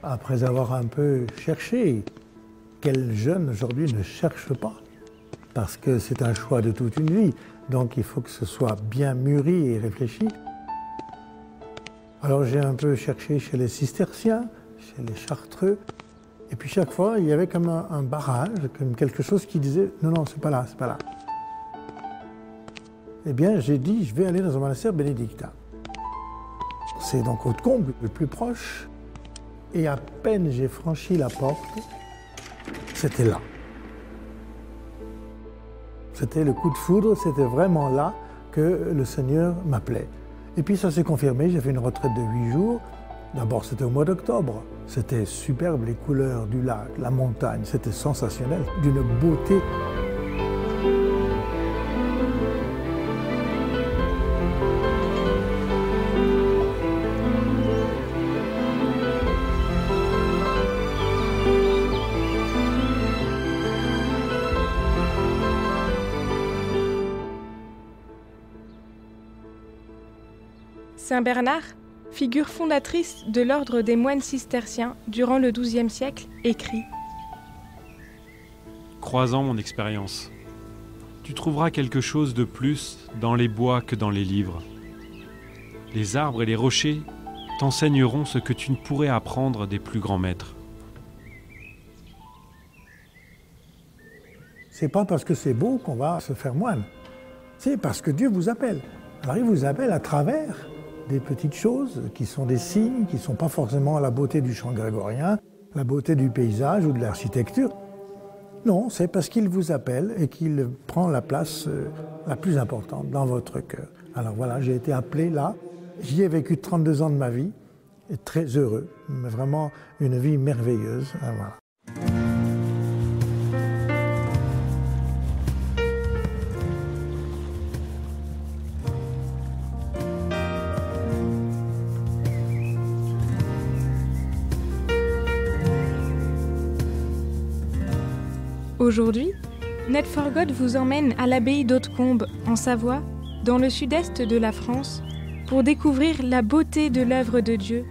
Après avoir un peu cherché, quel jeune aujourd'hui ne cherche pas? Parce que c'est un choix de toute une vie, donc il faut que ce soit bien mûri et réfléchi. Alors j'ai un peu cherché chez les cisterciens, chez les chartreux, et puis chaque fois il y avait comme un barrage, comme quelque chose qui disait « non, non, c'est pas là, c'est pas là ». Eh bien j'ai dit « je vais aller dans un monastère bénédictin ». C'est donc Hautecombe, le plus proche, et à peine j'ai franchi la porte, c'était là. C'était le coup de foudre, c'était vraiment là que le Seigneur m'appelait. Et puis ça s'est confirmé, j'ai fait une retraite de 8 jours. D'abord c'était au mois d'octobre, c'était superbe, les couleurs du lac, la montagne, c'était sensationnel, d'une beauté. Saint Bernard, figure fondatrice de l'ordre des moines cisterciens durant le XIIe siècle, écrit « Croisant mon expérience, tu trouveras quelque chose de plus dans les bois que dans les livres. Les arbres et les rochers t'enseigneront ce que tu ne pourrais apprendre des plus grands maîtres. » C'est pas parce que c'est beau qu'on va se faire moine, c'est parce que Dieu vous appelle. Alors il vous appelle à travers des petites choses qui sont des signes, qui ne sont pas forcément la beauté du chant grégorien, la beauté du paysage ou de l'architecture. Non, c'est parce qu'il vous appelle et qu'il prend la place la plus importante dans votre cœur. Alors voilà, j'ai été appelé là, j'y ai vécu 32 ans de ma vie, et très heureux, mais vraiment une vie merveilleuse. Voilà. Aujourd'hui, Net for God vous emmène à l'abbaye d'Hautecombe, en Savoie, dans le sud-est de la France, pour découvrir la beauté de l'œuvre de Dieu,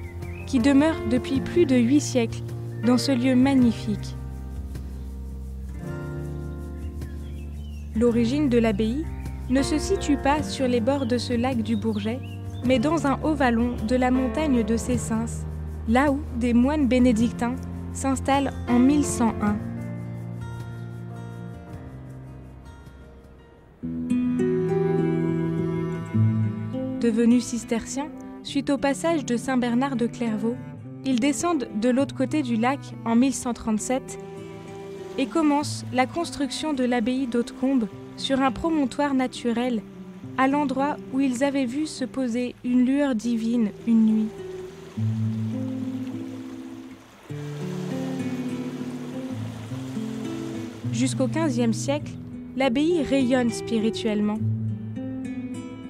qui demeure depuis plus de 8 siècles dans ce lieu magnifique. L'origine de l'abbaye ne se situe pas sur les bords de ce lac du Bourget, mais dans un haut vallon de la montagne de Cessens, là où des moines bénédictins s'installent en 1101. Devenus cisterciens, suite au passage de Saint Bernard de Clairvaux, ils descendent de l'autre côté du lac en 1137 et commencent la construction de l'abbaye d'Hautecombe sur un promontoire naturel, à l'endroit où ils avaient vu se poser une lueur divine une nuit. Jusqu'au XVe siècle, l'abbaye rayonne spirituellement.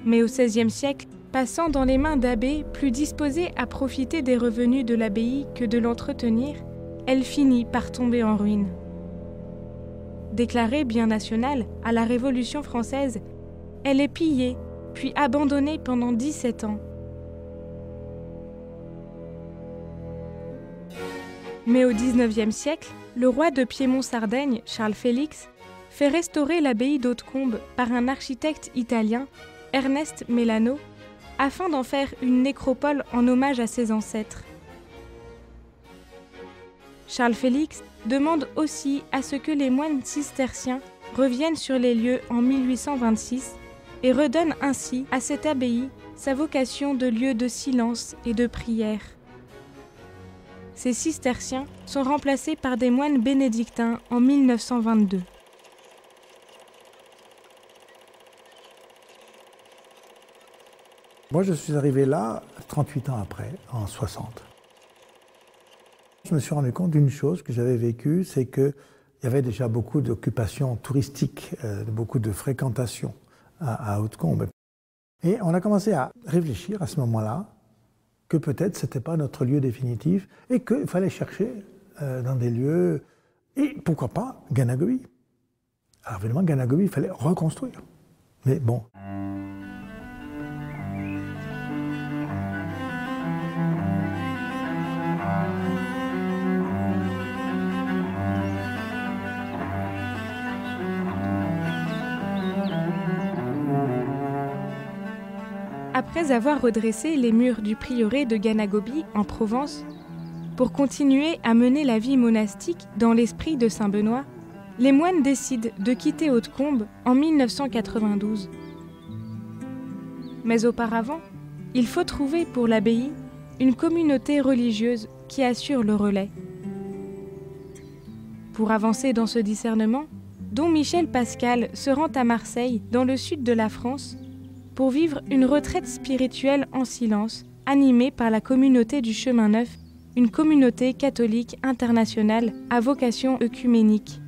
Mais au XVIe siècle, passant dans les mains d'abbés plus disposés à profiter des revenus de l'abbaye que de l'entretenir, elle finit par tomber en ruine. Déclarée bien nationale à la Révolution française, elle est pillée, puis abandonnée pendant 17 ans. Mais au XIXe siècle, le roi de Piémont-Sardaigne, Charles Félix, fait restaurer l'abbaye d'Hautecombe par un architecte italien, Ernest Melano, afin d'en faire une nécropole en hommage à ses ancêtres. Charles Félix demande aussi à ce que les moines cisterciens reviennent sur les lieux en 1826 et redonnent ainsi à cette abbaye sa vocation de lieu de silence et de prière. Ces cisterciens sont remplacés par des moines bénédictins en 1922. Moi, je suis arrivé là 38 ans après, en 60. Je me suis rendu compte d'une chose que j'avais vécue, c'est qu'il y avait déjà beaucoup d'occupations touristiques, beaucoup de fréquentation à Hautecombe. Et on a commencé à réfléchir à ce moment-là que peut-être ce n'était pas notre lieu définitif et qu'il fallait chercher dans des lieux, et pourquoi pas Ganagowie. Alors évidemment, Ganagowie, il fallait reconstruire. Mais bon. Après avoir redressé les murs du prieuré de Ganagobi en Provence, pour continuer à mener la vie monastique dans l'esprit de saint Benoît, les moines décident de quitter Hautecombe en 1992. Mais auparavant, il faut trouver pour l'abbaye une communauté religieuse qui assure le relais. Pour avancer dans ce discernement, Dom Michel Pascal se rend à Marseille, dans le sud de la France, pour vivre une retraite spirituelle en silence, animée par la communauté du Chemin Neuf, une communauté catholique internationale à vocation œcuménique.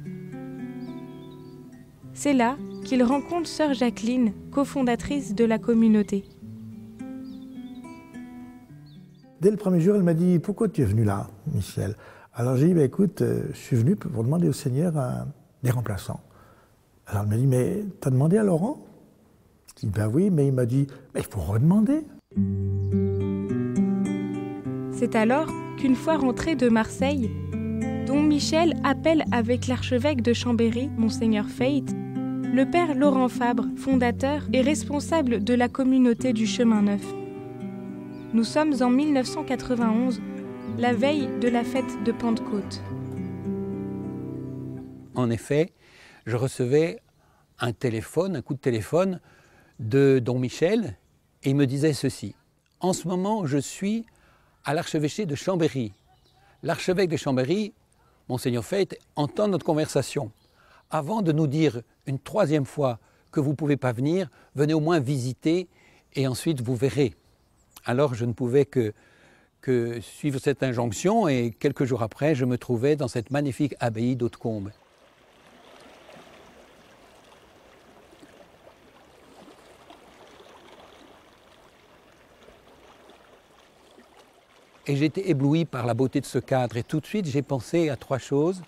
C'est là qu'il rencontre sœur Jacqueline, cofondatrice de la communauté. Dès le premier jour, elle m'a dit « Pourquoi tu es venu là, Michel ?» Alors j'ai dit « Écoute, je suis venu pour demander au Seigneur des remplaçants. » Alors elle m'a dit « Mais tu as demandé à Laurent ?» Je dis « Ben oui, mais il m'a dit « Mais il faut redemander. » C'est alors qu'une fois rentré de Marseille, Dom Michel appelle avec l'archevêque de Chambéry, Monseigneur Fate, le père Laurent Fabre, fondateur et responsable de la communauté du Chemin Neuf. Nous sommes en 1991, la veille de la fête de Pentecôte. En effet, je recevais un coup de téléphone de Dom Michel, et il me disait ceci. En ce moment, je suis à l'archevêché de Chambéry. L'archevêque de Chambéry, Monseigneur Fate, entend notre conversation. Avant de nous dire une troisième fois que vous ne pouvez pas venir, venez au moins visiter et ensuite vous verrez. Alors je ne pouvais que suivre cette injonction et quelques jours après, je me trouvais dans cette magnifique abbaye d'Hautecombe. Et j'ai été ébloui par la beauté de ce cadre. Et tout de suite, j'ai pensé à trois choses.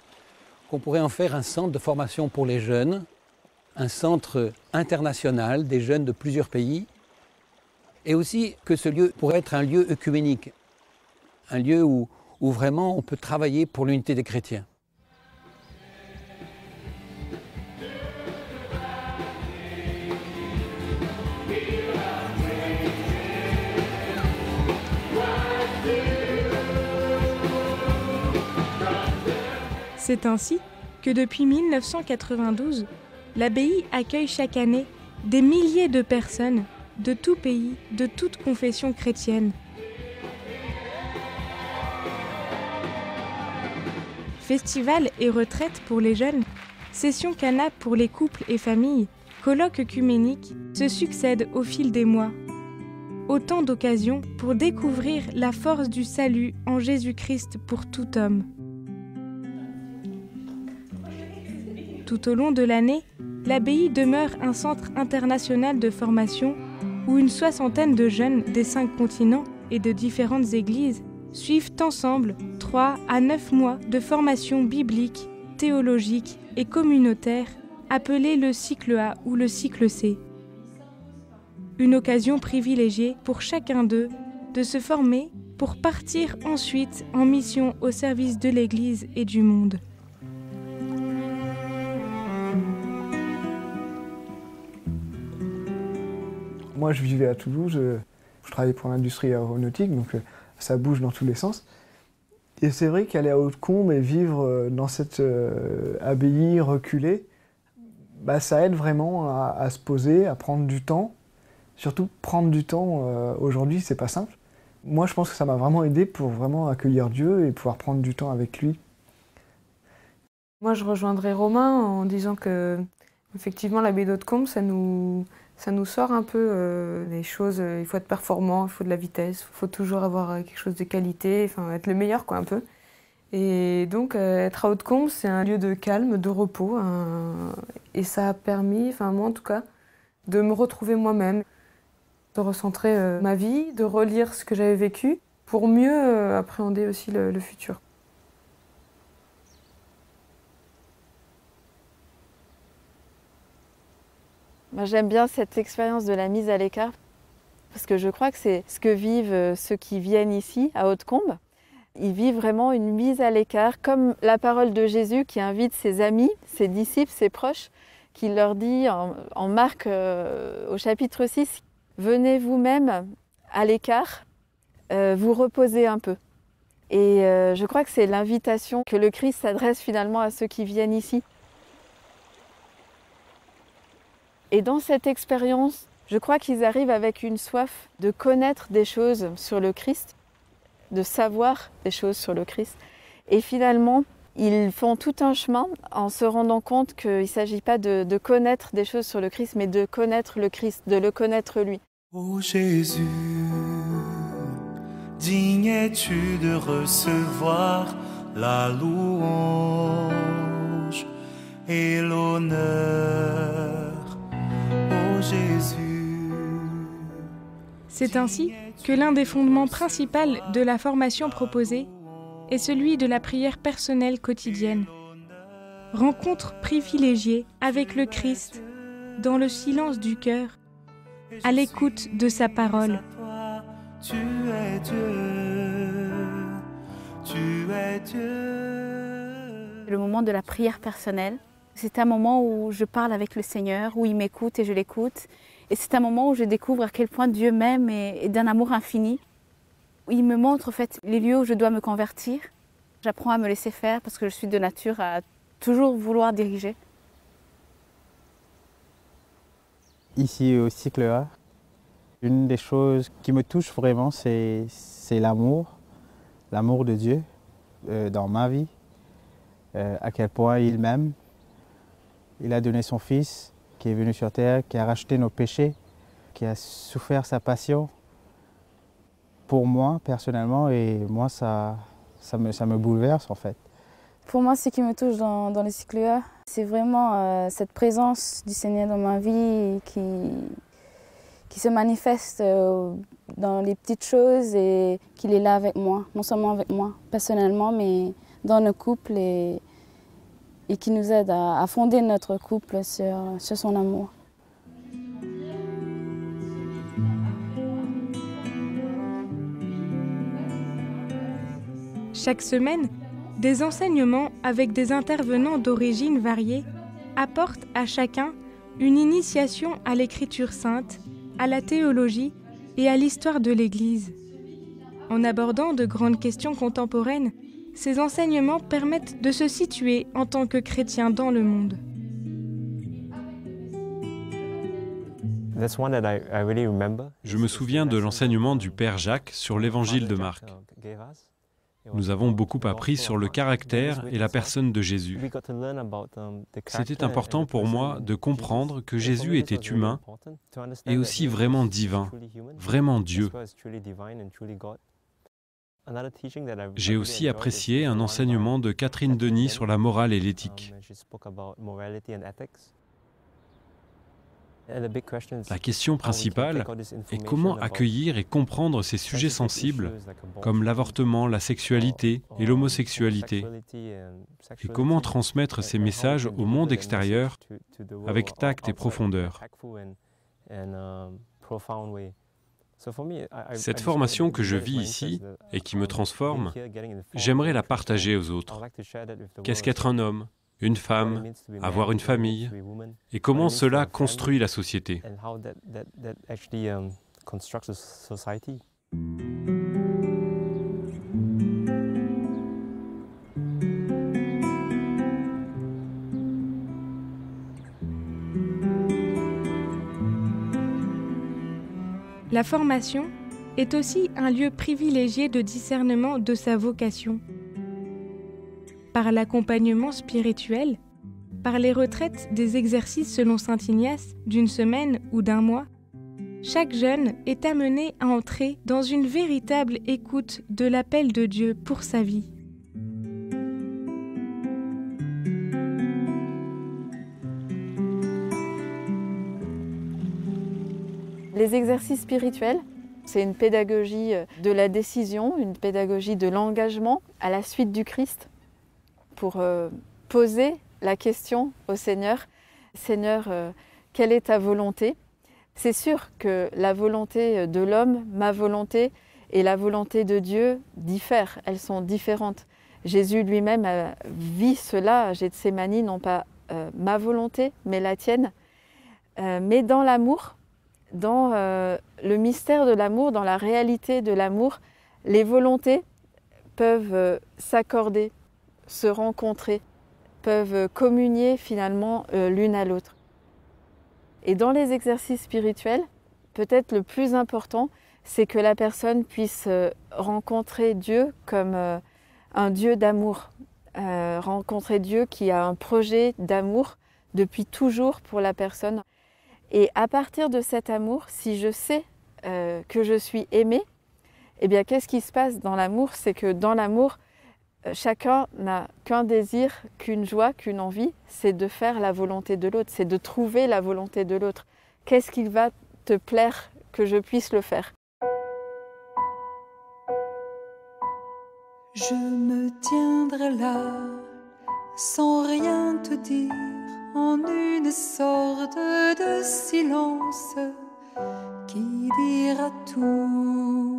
Qu'on pourrait en faire un centre de formation pour les jeunes, un centre international des jeunes de plusieurs pays, et aussi que ce lieu pourrait être un lieu œcuménique, un lieu où vraiment on peut travailler pour l'unité des chrétiens. C'est ainsi que depuis 1992, l'abbaye accueille chaque année des milliers de personnes de tout pays, de toute confession chrétienne. Festivals et retraites pour les jeunes, sessions canapes pour les couples et familles, colloques œcuméniques se succèdent au fil des mois. Autant d'occasions pour découvrir la force du salut en Jésus-Christ pour tout homme. Tout au long de l'année, l'abbaye demeure un centre international de formation où une soixantaine de jeunes des 5 continents et de différentes églises suivent ensemble 3 à 9 mois de formation biblique, théologique et communautaire appelée le cycle A ou le cycle C. Une occasion privilégiée pour chacun d'eux de se former pour partir ensuite en mission au service de l'Église et du monde. Moi, je vivais à Toulouse, je travaillais pour l'industrie aéronautique, donc ça bouge dans tous les sens. Et c'est vrai qu'aller à Hautecombe et vivre dans cette abbaye reculée, bah, ça aide vraiment à se poser, à prendre du temps. Surtout prendre du temps, aujourd'hui, c'est pas simple. Moi, je pense que ça m'a vraiment aidé pour vraiment accueillir Dieu et pouvoir prendre du temps avec lui. Moi, je rejoindrai Romain en disant que, effectivement, l'abbaye d'Hautecombe, ça nous sort un peu des choses. Il faut être performant, il faut de la vitesse, il faut toujours avoir quelque chose de qualité, enfin, être le meilleur, quoi, un peu. Et donc, être à Hautecombe, c'est un lieu de calme, de repos. Et ça a permis, enfin, moi en tout cas, de me retrouver moi-même, de recentrer ma vie, de relire ce que j'avais vécu pour mieux appréhender aussi le futur. Moi, j'aime bien cette expérience de la mise à l'écart parce que je crois que c'est ce que vivent ceux qui viennent ici à Hautecombe. Ils vivent vraiment une mise à l'écart, comme la parole de Jésus qui invite ses amis, ses disciples, ses proches, qui leur dit en Marc au chapitre 6, venez vous-même à l'écart, vous reposez un peu. Et je crois que c'est l'invitation que le Christ s'adresse finalement à ceux qui viennent ici. Et dans cette expérience, je crois qu'ils arrivent avec une soif de connaître des choses sur le Christ, de savoir des choses sur le Christ. Et finalement, ils font tout un chemin en se rendant compte qu'il ne s'agit pas de connaître des choses sur le Christ, mais de connaître le Christ, de le connaître lui. Ô Jésus, digne es-tu de recevoir la louange et l'honneur, ô Jésus. C'est ainsi que l'un des fondements principaux de la formation proposée est celui de la prière personnelle quotidienne. Rencontre privilégiée avec le Christ dans le silence du cœur, à l'écoute de sa parole. Tu es Dieu, tu es Dieu. Le moment de la prière personnelle, c'est un moment où je parle avec le Seigneur, où il m'écoute et je l'écoute. Et c'est un moment où je découvre à quel point Dieu m'aime et d'un amour infini. Il me montre en fait les lieux où je dois me convertir. J'apprends à me laisser faire parce que je suis de nature à toujours vouloir diriger. Ici au cycle A, une des choses qui me touche vraiment, c'est l'amour de Dieu dans ma vie, à quel point il m'aime. Il a donné son Fils qui est venu sur terre, qui a racheté nos péchés, qui a souffert sa passion pour moi personnellement, et moi ça me bouleverse en fait. Pour moi, ce qui me touche dans le cycle A, c'est vraiment cette présence du Seigneur dans ma vie qui se manifeste dans les petites choses et qu'il est là avec moi, non seulement avec moi personnellement, mais dans nos couples et qui nous aide à fonder notre couple sur son amour. Chaque semaine, des enseignements avec des intervenants d'origines variées apportent à chacun une initiation à l'écriture sainte, à la théologie et à l'histoire de l'Église. En abordant de grandes questions contemporaines, ces enseignements permettent de se situer en tant que chrétien dans le monde. Je me souviens de l'enseignement du Père Jacques sur l'Évangile de Marc. Nous avons beaucoup appris sur le caractère et la personne de Jésus. C'était important pour moi de comprendre que Jésus était humain et aussi vraiment divin, vraiment Dieu. J'ai aussi apprécié un enseignement de Catherine Denis sur la morale et l'éthique. La question principale est comment accueillir et comprendre ces sujets sensibles comme l'avortement, la sexualité et l'homosexualité, et comment transmettre ces messages au monde extérieur avec tact et profondeur. Cette formation que je vis ici et qui me transforme, j'aimerais la partager aux autres. Qu'est-ce qu'être un homme, une femme, avoir une famille, et comment cela construit la société. La formation est aussi un lieu privilégié de discernement de sa vocation. Par l'accompagnement spirituel, par les retraites des exercices selon saint Ignace d'une semaine ou d'un mois, chaque jeune est amené à entrer dans une véritable écoute de l'appel de Dieu pour sa vie. Les exercices spirituels, c'est une pédagogie de la décision, une pédagogie de l'engagement à la suite du Christ pour poser la question au Seigneur. Seigneur, quelle est ta volonté ? C'est sûr que la volonté de l'homme, ma volonté et la volonté de Dieu diffèrent, elles sont différentes. Jésus lui-même vit cela à Gethsémani, non pas ma volonté, mais la tienne. Mais dans l'amour, dans le mystère de l'amour, dans la réalité de l'amour, les volontés peuvent s'accorder, se rencontrer, peuvent communier finalement l'une à l'autre. Et dans les exercices spirituels, peut-être le plus important, c'est que la personne puisse rencontrer Dieu comme un Dieu d'amour, rencontrer Dieu qui a un projet d'amour depuis toujours pour la personne. Et à partir de cet amour, si je sais que je suis aimée, eh bien qu'est-ce qui se passe dans l'amour? C'est que dans l'amour, chacun n'a qu'un désir, qu'une joie, qu'une envie, c'est de faire la volonté de l'autre, c'est de trouver la volonté de l'autre. Qu'est-ce qu'il va te plaire que je puisse le faire? Je me tiendrai là, sans rien te dire, en une sorte de silence qui dira tout.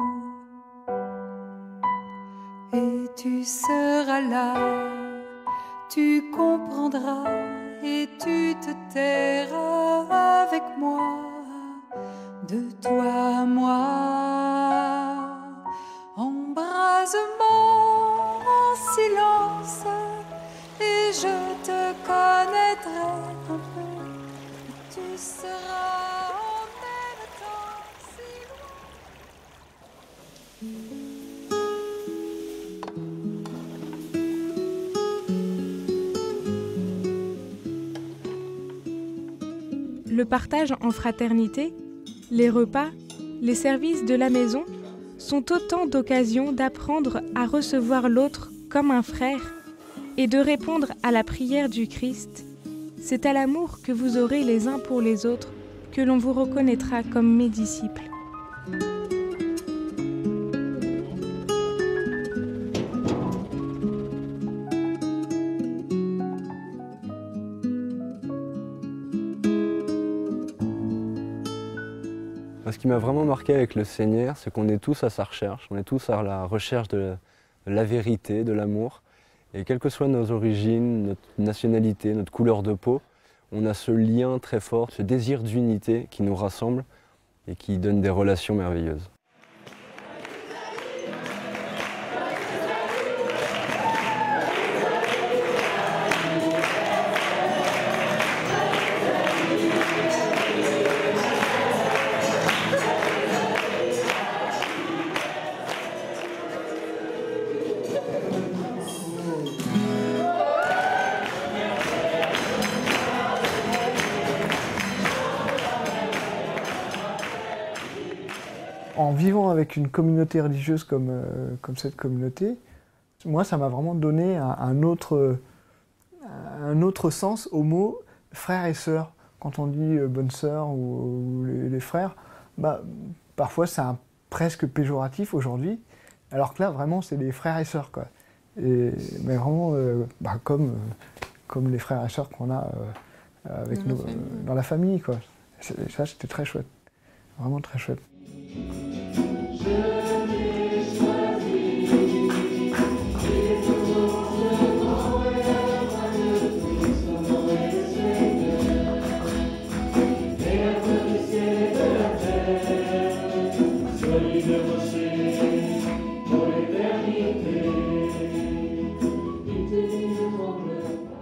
Et tu seras là, tu comprendras et tu te tairas avec moi, de toi à moi. Embrase-moi en silence et je te connaîtrai un peu. Tu seras en même temps si loin. Le partage en fraternité, les repas, les services de la maison sont autant d'occasions d'apprendre à recevoir l'autre comme un frère et de répondre à la prière du Christ. C'est à l'amour que vous aurez les uns pour les autres que l'on vous reconnaîtra comme mes disciples. Ce qui m'a vraiment marqué avec le Seigneur, c'est qu'on est tous à sa recherche, on est tous à la recherche de la vérité, de l'amour. Et quelles que soient nos origines, notre nationalité, notre couleur de peau, on a ce lien très fort, ce désir d'unité qui nous rassemble et qui donne des relations merveilleuses. En vivant avec une communauté religieuse comme cette communauté, moi ça m'a vraiment donné un autre sens au mot frère et sœur. Quand on dit bonne sœur ou les frères, parfois c'est presque péjoratif aujourd'hui, alors que là vraiment c'est des frères et sœurs, quoi. Mais vraiment comme les frères et sœurs qu'on a avec nous dans la famille, quoi. Ça c'était très chouette, vraiment très chouette.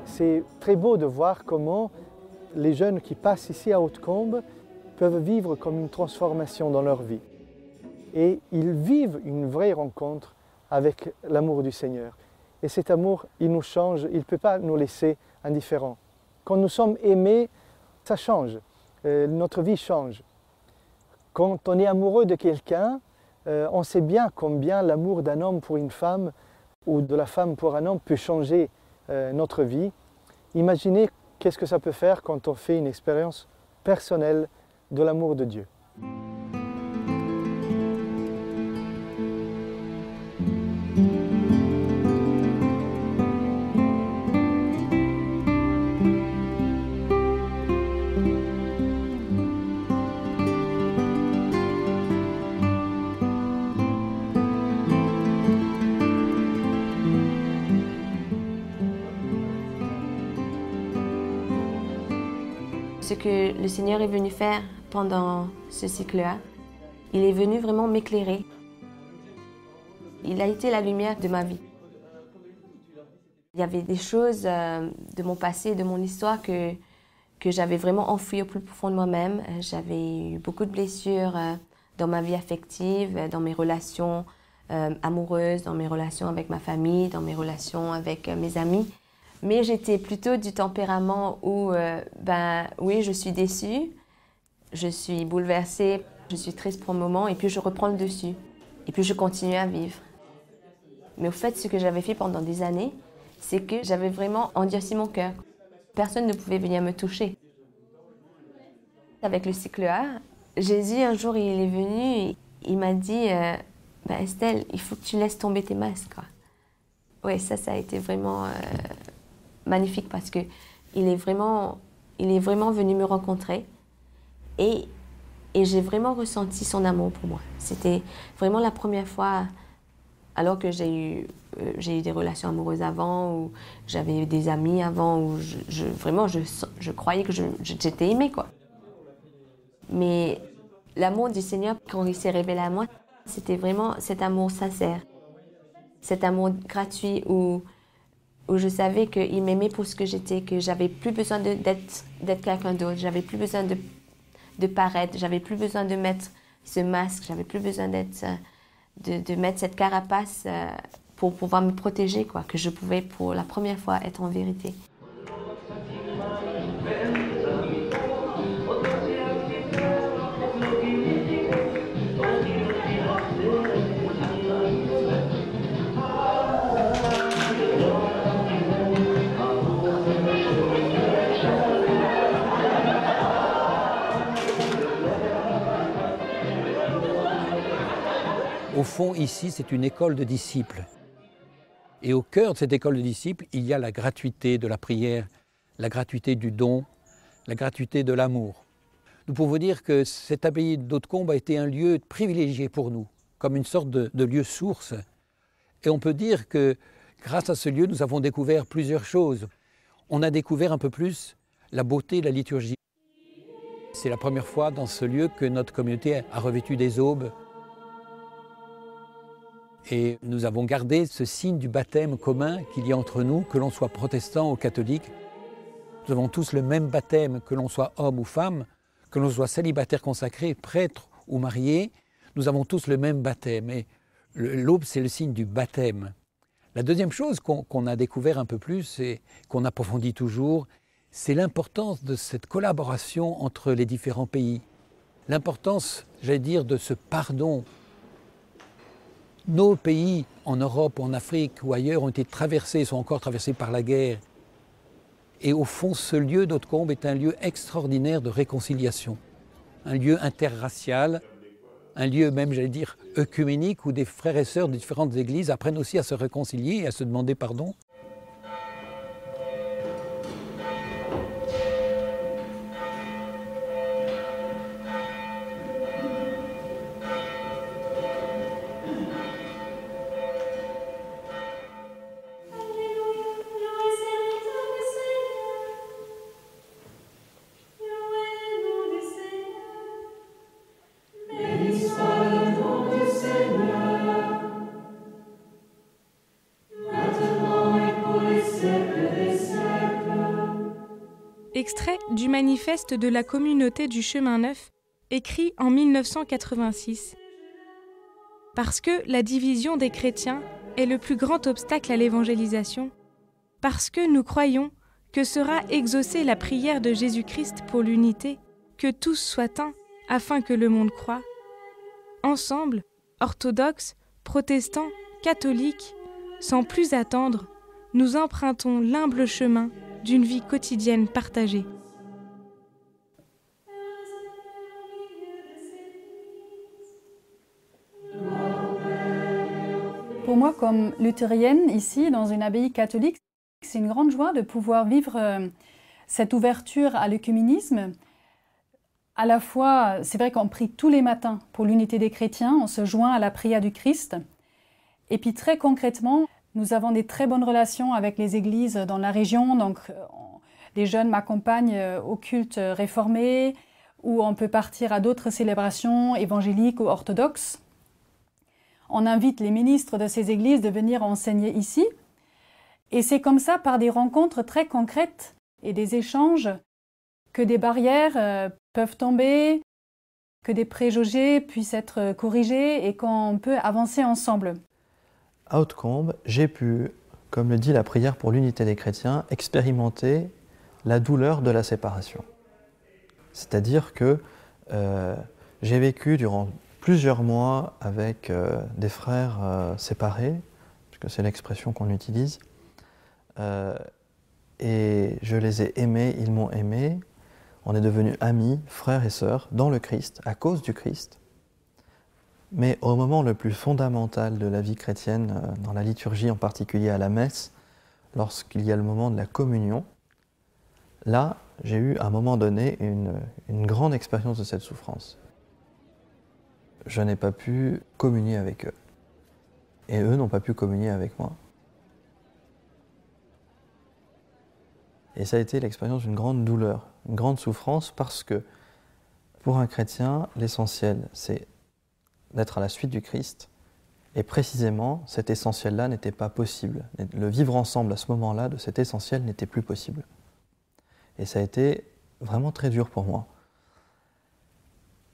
C'est très beau de voir comment les jeunes qui passent ici à Hautecombe peuvent vivre comme une transformation dans leur vie. Et ils vivent une vraie rencontre avec l'amour du Seigneur. Et cet amour, il nous change, il ne peut pas nous laisser indifférents. Quand nous sommes aimés, ça change, notre vie change. Quand on est amoureux de quelqu'un, on sait bien combien l'amour d'un homme pour une femme ou de la femme pour un homme peut changer notre vie. Imaginez qu'est-ce que ça peut faire quand on fait une expérience personnelle de l'amour de Dieu. Ce que le Seigneur est venu faire pendant ce cycle-là. Il est venu vraiment m'éclairer. Il a été la lumière de ma vie. Il y avait des choses de mon passé, de mon histoire que j'avais vraiment enfouies au plus profond de moi-même. J'avais eu beaucoup de blessures dans ma vie affective, dans mes relations amoureuses, dans mes relations avec ma famille, dans mes relations avec mes amis. Mais j'étais plutôt du tempérament où, oui, je suis déçue, je suis bouleversée, je suis triste pour un moment, et puis je reprends le dessus. Et puis je continue à vivre. Mais au fait, ce que j'avais fait pendant des années, c'est que j'avais vraiment endurci mon cœur. Personne ne pouvait venir me toucher. Avec le cycle A, Jésus, un jour, il est venu, et il m'a dit Estelle, il faut que tu laisses tomber tes masques. Oui, ça a été vraiment magnifique parce qu'il est vraiment venu me rencontrer et j'ai vraiment ressenti son amour pour moi. C'était vraiment la première fois, alors que j'ai eu des relations amoureuses avant, ou j'avais eu des amis avant, où je croyais que j'étais aimée, quoi. Mais l'amour du Seigneur, quand il s'est révélé à moi, c'était vraiment cet amour sincère, cet amour gratuit où je savais qu'il m'aimait pour ce que j'étais, que j'avais plus besoin d'être quelqu'un d'autre, j'avais plus besoin de paraître, j'avais plus besoin de mettre ce masque, j'avais plus besoin de mettre cette carapace pour pouvoir me protéger, quoi, que je pouvais pour la première fois être en vérité. Au fond, ici, c'est une école de disciples. Et au cœur de cette école de disciples, il y a la gratuité de la prière, la gratuité du don, la gratuité de l'amour. Nous pouvons dire que cette abbaye d'Hautecombe a été un lieu privilégié pour nous, comme une sorte de lieu source. Et on peut dire que grâce à ce lieu, nous avons découvert plusieurs choses. On a découvert un peu plus la beauté de la liturgie. C'est la première fois dans ce lieu que notre communauté a revêtu des aubes. Et nous avons gardé ce signe du baptême commun qu'il y a entre nous, que l'on soit protestant ou catholique. Nous avons tous le même baptême, que l'on soit homme ou femme, que l'on soit célibataire consacré, prêtre ou marié. Nous avons tous le même baptême. Et l'aube, c'est le signe du baptême. La deuxième chose qu'on a découvert un peu plus et qu'on approfondit toujours, c'est l'importance de cette collaboration entre les différents pays. L'importance, j'allais dire, de ce pardon. Nos pays, en Europe, en Afrique ou ailleurs, ont été traversés, sont encore traversés par la guerre. Et au fond, ce lieu d'Hautecombe est un lieu extraordinaire de réconciliation. Un lieu interracial, un lieu même, j'allais dire, œcuménique, où des frères et sœurs de différentes églises apprennent aussi à se réconcilier et à se demander pardon. Extrait du manifeste de la communauté du Chemin Neuf, écrit en 1986. Parce que la division des chrétiens est le plus grand obstacle à l'évangélisation, parce que nous croyons que sera exaucée la prière de Jésus-Christ pour l'unité, que tous soient un, afin que le monde croie. Ensemble, orthodoxes, protestants, catholiques, sans plus attendre, nous empruntons l'humble chemin d'une vie quotidienne partagée. Pour moi, comme luthérienne, ici, dans une abbaye catholique, c'est une grande joie de pouvoir vivre cette ouverture à l'œcuménisme. À la fois, c'est vrai qu'on prie tous les matins pour l'unité des chrétiens, on se joint à la prière du Christ. Et puis très concrètement, nous avons des très bonnes relations avec les églises dans la région. Donc, les jeunes m'accompagnent au culte réformé ou on peut partir à d'autres célébrations évangéliques ou orthodoxes. On invite les ministres de ces églises de venir enseigner ici. Et c'est comme ça, par des rencontres très concrètes et des échanges, que des barrières peuvent tomber, que des préjugés puissent être corrigés et qu'on peut avancer ensemble. À Hautecombe, j'ai pu, comme le dit la prière pour l'unité des chrétiens, expérimenter la douleur de la séparation. C'est-à-dire que j'ai vécu durant plusieurs mois avec des frères séparés, puisque c'est l'expression qu'on utilise, et je les ai aimés, ils m'ont aimé. On est devenus amis, frères et sœurs, dans le Christ, à cause du Christ. Mais au moment le plus fondamental de la vie chrétienne, dans la liturgie, en particulier à la messe, lorsqu'il y a le moment de la communion, là, j'ai eu à un moment donné une grande expérience de cette souffrance. Je n'ai pas pu communier avec eux. Et eux n'ont pas pu communier avec moi. Et ça a été l'expérience d'une grande douleur, une grande souffrance, parce que pour un chrétien, l'essentiel, c'est d'être à la suite du Christ. Et précisément, cet essentiel-là n'était pas possible. Le vivre ensemble à ce moment-là de cet essentiel n'était plus possible. Et ça a été vraiment très dur pour moi.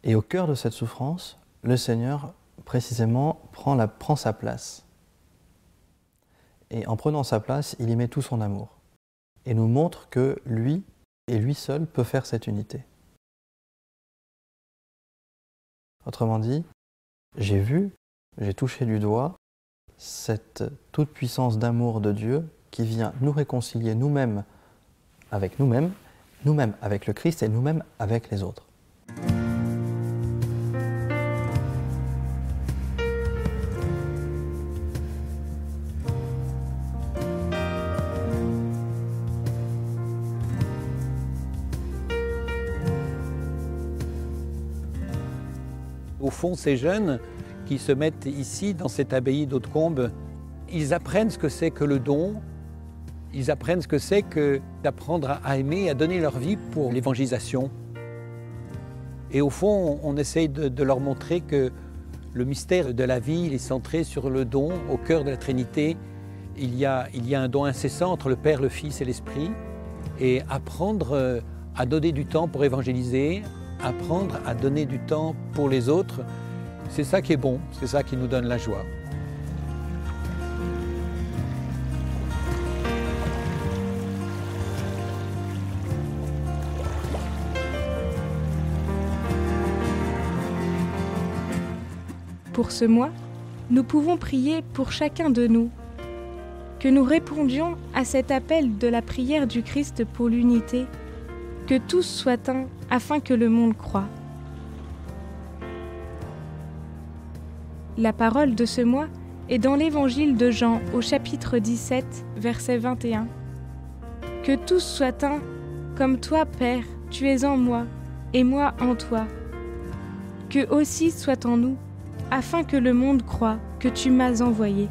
Et au cœur de cette souffrance, le Seigneur, précisément, prend sa place. Et en prenant sa place, il y met tout son amour. Et nous montre que lui, et lui seul, peut faire cette unité. Autrement dit, j'ai vu, j'ai touché du doigt cette toute-puissance d'amour de Dieu qui vient nous réconcilier nous-mêmes avec nous-mêmes, nous-mêmes avec le Christ et nous-mêmes avec les autres. Au fond, ces jeunes qui se mettent ici, dans cette abbaye d'Hautecombe, ils apprennent ce que c'est que le don, ils apprennent ce que c'est que d'apprendre à aimer, à donner leur vie pour l'évangélisation. Et au fond, on essaye de leur montrer que le mystère de la vie, il est centré sur le don, au cœur de la Trinité. Il y a un don incessant entre le Père, le Fils et l'Esprit. Et apprendre à donner du temps pour évangéliser, apprendre à donner du temps pour les autres, c'est ça qui est bon, c'est ça qui nous donne la joie. Pour ce mois, nous pouvons prier pour chacun de nous, que nous répondions à cet appel de la prière du Christ pour l'unité, que tous soient un afin que le monde croie. La parole de ce mois est dans l'évangile de Jean au chapitre 17, verset 21. Que tous soient un, comme toi, Père, tu es en moi, et moi en toi. Que aussi soit en nous, afin que le monde croie que tu m'as envoyé.